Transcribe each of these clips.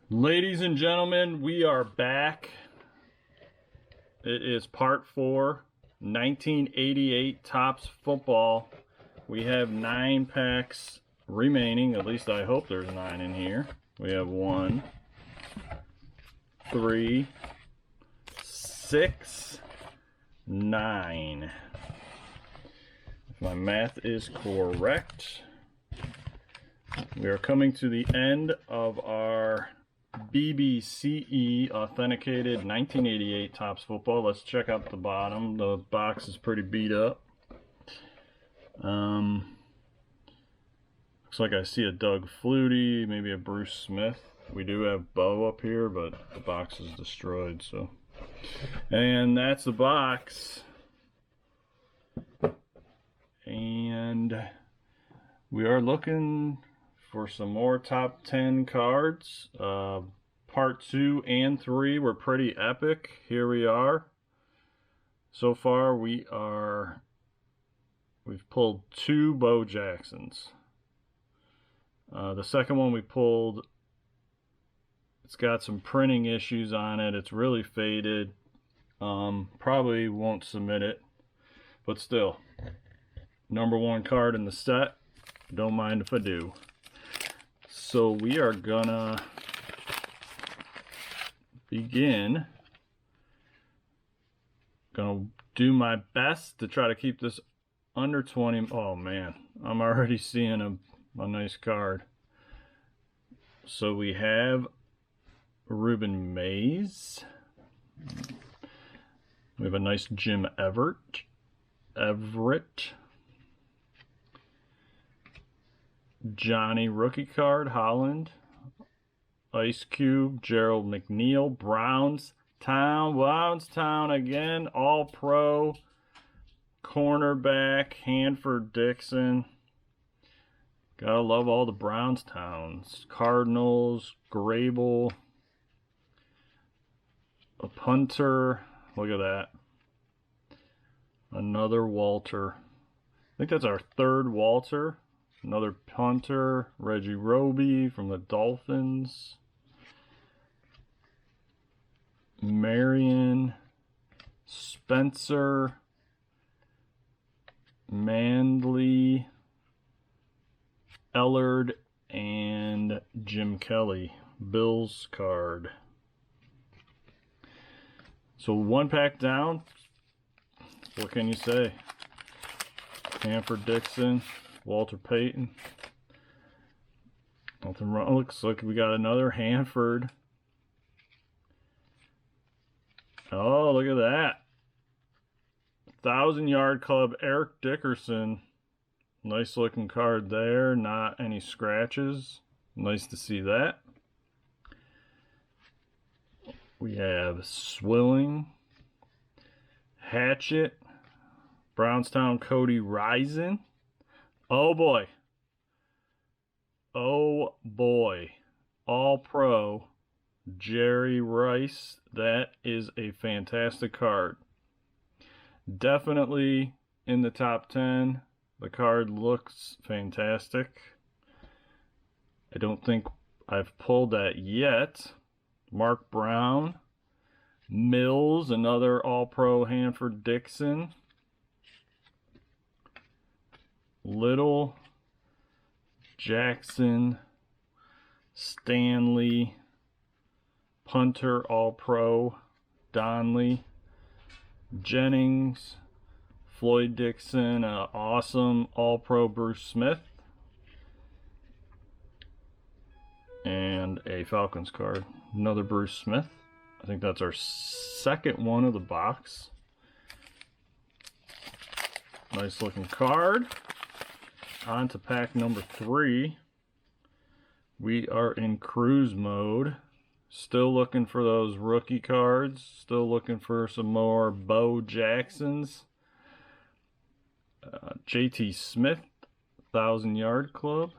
Ladies and gentlemen, we are back. It is part 4, 1988 Topps Football. We have 9 packs remaining. At least I hope there's 9 in here. We have 1, 3, 6, 9. If my math is correct, we are coming to the end of our BBCE authenticated 1988 Topps Football. Let's check out the bottom. The box is pretty beat up. Looks like I see a Doug Flutie, maybe a Bruce Smith. We do have Bo up here, but the box is destroyed. So, and that's the box. And we are looking for some more top 10 cards. Part 2 and 3 were pretty epic. Here we are. So far we've pulled 2 Bo Jacksons. The second one we pulled, it's got some printing issues on it. It's really faded. Probably won't submit it, but still, number 1 card in the set. Don't mind if I do. So we are gonna begin. Gonna do my best to try to keep this under 20. Oh man, I'm already seeing a nice card. So we have Ruben Mays. We have a nice Jim Everett. Johnny rookie card, Holland. Ice Cube, Gerald McNeil, Brownstown again, all pro, cornerback, Hanford Dixon. Gotta love all the Brownstowns. Cardinals, Grable, a punter, look at that. Another Walter. I think that's our 3rd Walter. Another punter, Reggie Roby from the Dolphins. Marion, Spencer, Mandley, Ellard, and Jim Kelly. Bills card. So 1 pack down. What can you say? Hanford Dixon, Walter Payton. Nothing wrong. Looks like we got another Hanford. Oh, look at that. 1,000-yard club, Eric Dickerson. Nice looking card there. Not any scratches. Nice to see that. We have Swilling, Hatchet, Brownstown Cody Risen. Oh boy. Oh boy. All pro Jerry Rice. That is a fantastic card. Definitely in the top 10. The card looks fantastic. I don't think I've pulled that yet. Mark Brown. Mills, another all-pro Hanford Dixon. Little, Jackson, Stanley, punter, all-pro, Donley, Jennings, Floyd Dixon, awesome all-pro Bruce Smith, and a Falcons card, another Bruce Smith. I think that's our 2nd one of the box. Nice looking card. On to pack number 3. We are in cruise mode. Still looking for those rookie cards. Still looking for some more Bo Jacksons. JT Smith, 1,000-yard club.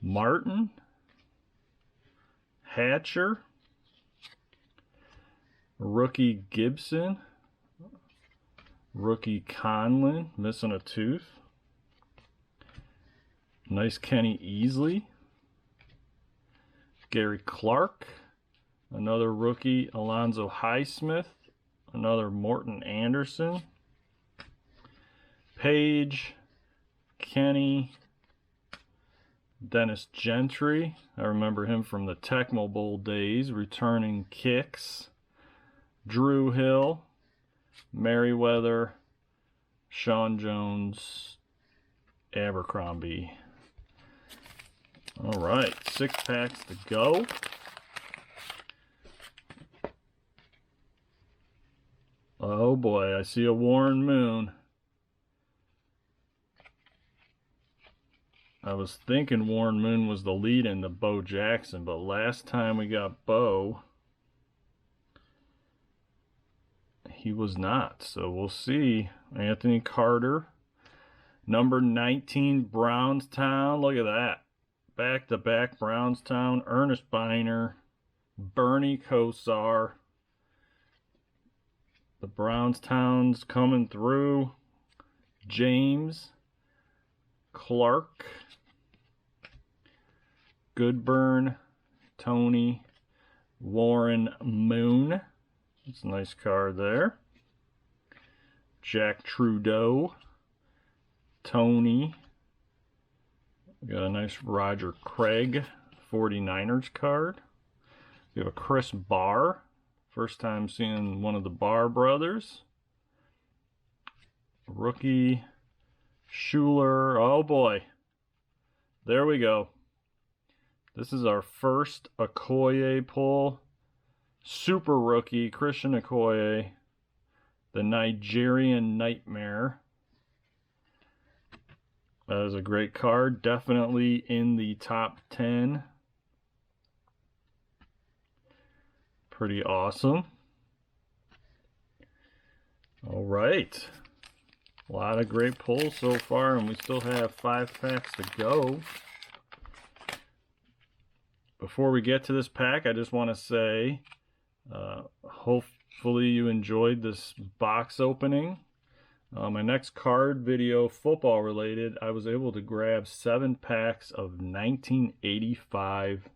Martin. Hatcher. Rookie Gibson. Rookie Conlin, missing a tooth. Nice Kenny Easley. Gary Clark, another rookie, Alonzo Highsmith, another Morton Anderson, Page, Kenny, Dennis Gentry. I remember him from the Tecmo Bowl days, returning kicks. Drew Hill, Merriweather, Sean Jones, Abercrombie. All right, 6 packs to go. Oh boy, I see a Warren Moon. I was thinking Warren Moon was the lead in the Bo Jackson, but last time we got Bo, he was not. So we'll see. Anthony Carter, number 19, Brownstown. Look at that. Back-to-back Brownstown. Ernest Biner, Bernie Kosar. The Brownstown's coming through. James Clark, Goodburn, Tony, Warren Moon. That's a nice card there. Jack Trudeau, Tony. We got a nice Roger Craig 49ers card. We have a Chris Barr. First time seeing one of the Barr brothers. Rookie Schuler. Oh boy. There we go. This is our first Okoye pull. Super rookie, Christian Okoye, the Nigerian Nightmare. That is a great card. Definitely in the top 10. Pretty awesome. All right. A lot of great pulls so far, and we still have 5 packs to go. Before we get to this pack, I just want to say, hopefully you enjoyed this box opening. My next card video, football related, I was able to grab 7 packs of 1985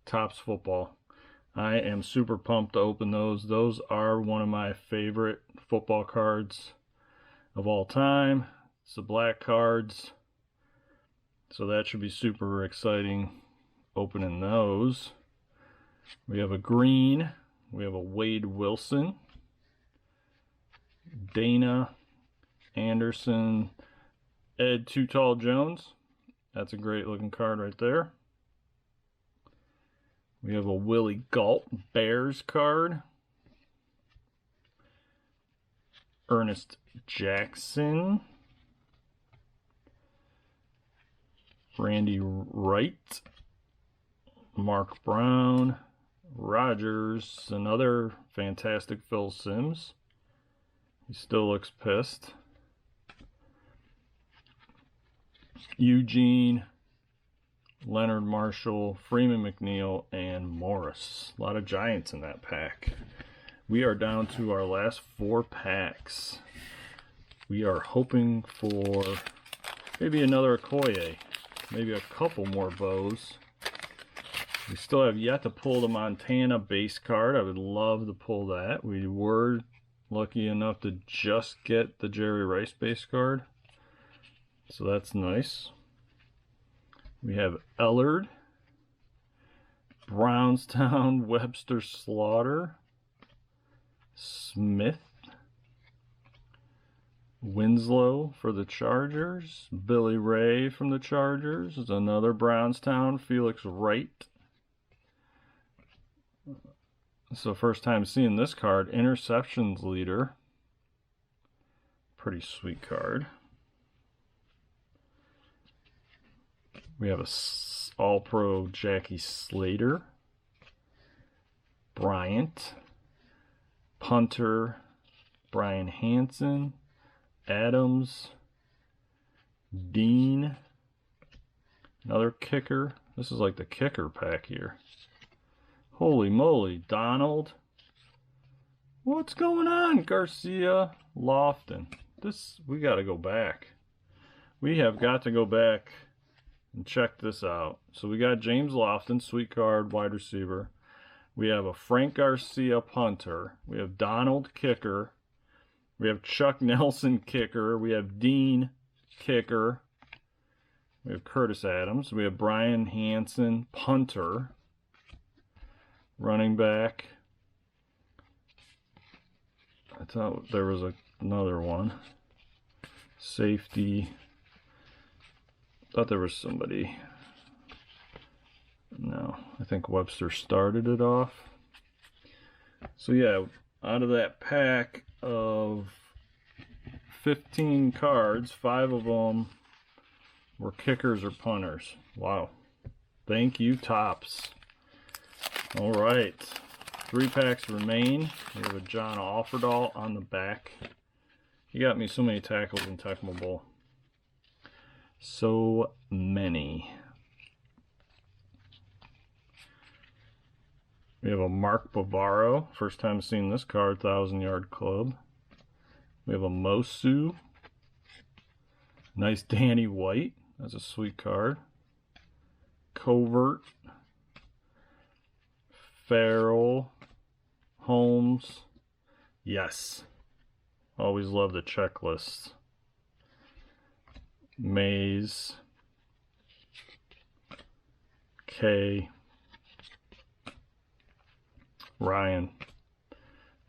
Topps football. I am super pumped to open those. Those are one of my favorite football cards of all time. It's the black cards, so that should be super exciting opening those. We have a green, we have a Wade Wilson, Dana Anderson, Ed Too Tall Jones. That's a great looking card right there. We have a Willie Galt Bears card. Ernest Jackson. Randy Wright. Mark Brown. Rodgers. Another fantastic Phil Simms. He still looks pissed. Eugene. Leonard Marshall, Freeman McNeil, and Morris. A lot of Giants in that pack. We are down to our last 4 packs. We are hoping for maybe another Okoye, maybe a couple more bows. We still have yet to pull the Montana base card. I would love to pull that. We were lucky enough to just get the Jerry Rice base card, so that's nice. We have Ellard, Brownstown, Webster Slaughter, Smith, Winslow for the Chargers, Billy Ray from the Chargers, is another Brownstown, Felix Wright. So first time seeing this card, interceptions leader. Pretty sweet card. We have a All-Pro Jackie Slater, Bryant, punter Brian Hansen, Adams, Dean, another kicker. This is like the kicker pack here. Holy moly, Donald. What's going on? Garcia, Lofton. We got to go back. We have got to go back And check this out. So we got James Lofton, sweet card, wide receiver. We have a Frank Garcia punter. We have Donald kicker. We have Chuck Nelson kicker. We have Dean kicker. We have Curtis Adams. We have Brian Hansen punter. Running back. I thought there was another one. Safety. Thought there was somebody. No, I think Webster started it off. So yeah, out of that pack of 15 cards, 5 of them were kickers or punters. Wow. Thank you, Topps. All right. 3 packs remain. We have a John Offerdahl on the back. He got me so many tackles in Tecmo Bowl. So many. We have a Mark Bavaro. First time seeing this card, 1,000-yard club. We have a Mosu. Nice Danny White. That's a sweet card. Covert. Farrell. Holmes. Yes. Always love the checklists. Mays. K. Ryan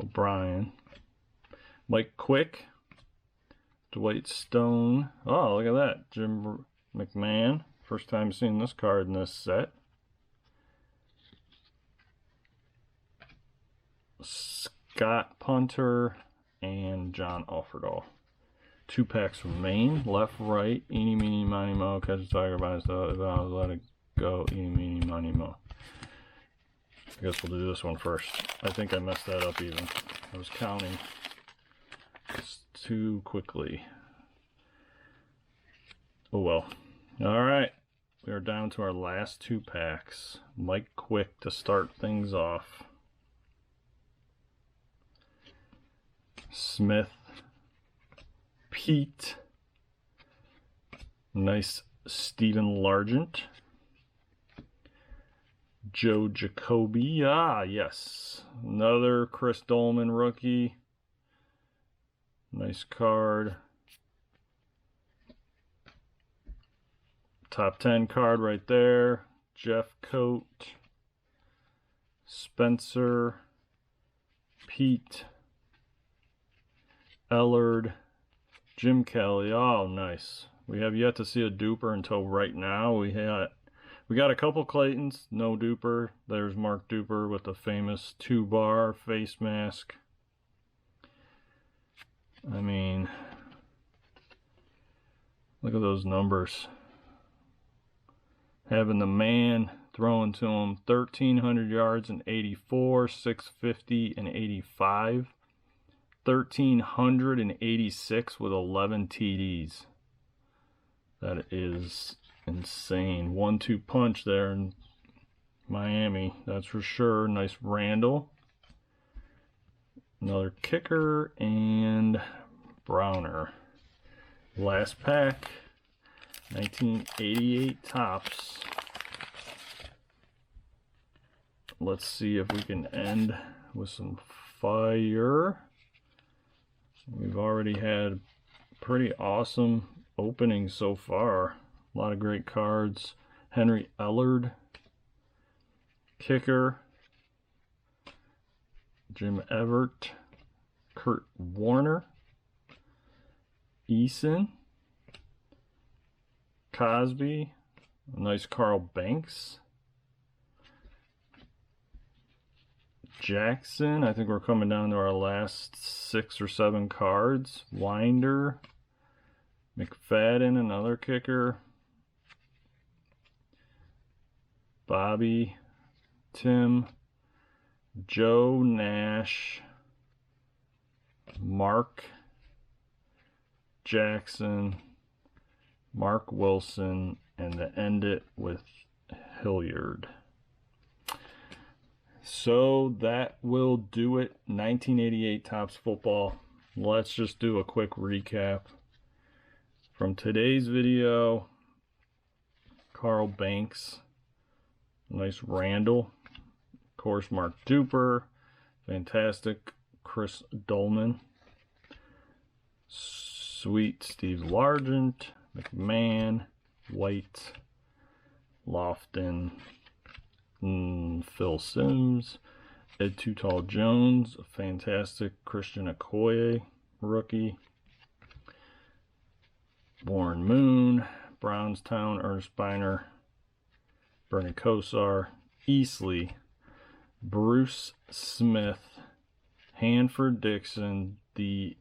O'Brien, Mike Quick, Dwight Stone. Oh, look at that. Jim McMahon. First time seeing this card in this set. Scott Punter and John Offerdahl. 2 packs remain. Left, right, eeny, meeny, miny, mo. Catch a tiger by his toe. If I was let it go, eeny, meeny, miny, mo. I guess we'll do this one first. I think I messed that up even. I was counting too quickly. Oh well. Alright. We are down to our last 2 packs. Mike Quick to start things off. Smith. Pete. Nice Stephen Largent. Joe Jacoby. Ah, yes. Another Chris Dolman rookie. Nice card. Top 10 card right there. Jeff Coat. Spencer. Pete. Ellard. Jim Kelly. Oh, nice. We have yet to see a duper until right now. We got a couple Claytons, no duper. There's Mark Duper with the famous 2-bar face mask. I mean, look at those numbers. Having the man throwing to him 1,300 yards in 84, 650 and 85. 1,386 with 11 TDs. That is insane. 1-2 punch there in Miami, that's for sure. Nice Randall. Another kicker and Browner. Last pack. 1988 Topps. Let's see if we can end with some fire. We've already had pretty awesome openings so far. A lot of great cards. Henry Ellard. Kicker. Jim Everett. Kurt Warner. Eason. Cosby. A nice Carl Banks. Jackson. I think we're coming down to our last 6 or 7 cards. Winder. McFadden, another kicker. Bobby. Tim. Joe Nash. Mark Jackson. Mark Wilson. And to end it with Hilliard. So that will do it. 1988 Topps football. Let's just do a quick recap from today's video. Carl Banks. Nice Randall. Of course, Mark Duper. Fantastic Chris Dolman. Sweet Steve Largent. McMahon. White. Lofton. Phil Sims. Ed Too Tall Jones. A fantastic Christian Okoye rookie. Warren Moon. Brownstown. Ernest Biner. Bernie Kosar. Easley. Bruce Smith. Hanford Dixon. The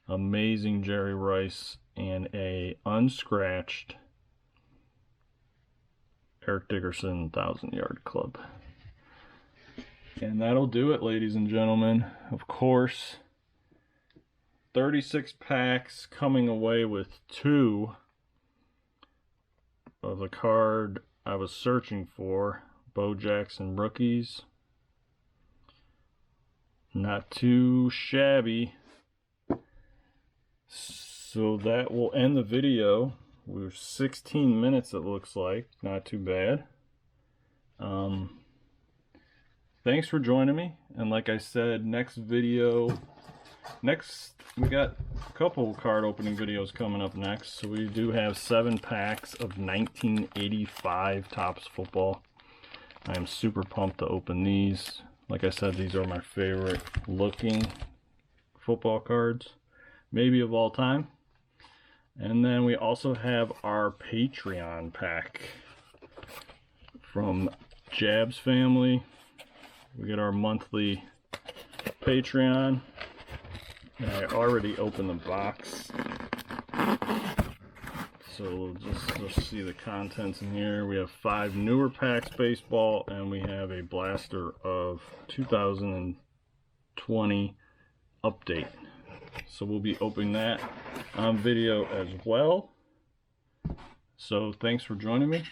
amazing Jerry Rice. And a unscratched Eric Dickerson 1,000-yard club. And that'll do it, ladies and gentlemen. Of course, 36 packs, coming away with 2 of the card I was searching for. Bo Jackson rookies. Not too shabby. So that will end the video. We're 16 minutes, it looks like. Not too bad. Thanks for joining me. And like I said, next video, we got a couple card opening videos coming up next. So we do have 7 packs of 1985 Topps football. I am super pumped to open these. Like I said, these are my favorite looking football cards, maybe of all time. And then we also have our Patreon pack from Jab's family. We get our monthly Patreon. And I already opened the box. So we'll just see the contents in here. We have 5 newer packs baseball, and we have a blaster of 2020 update. So we'll be opening that on video as well. So thanks for joining me.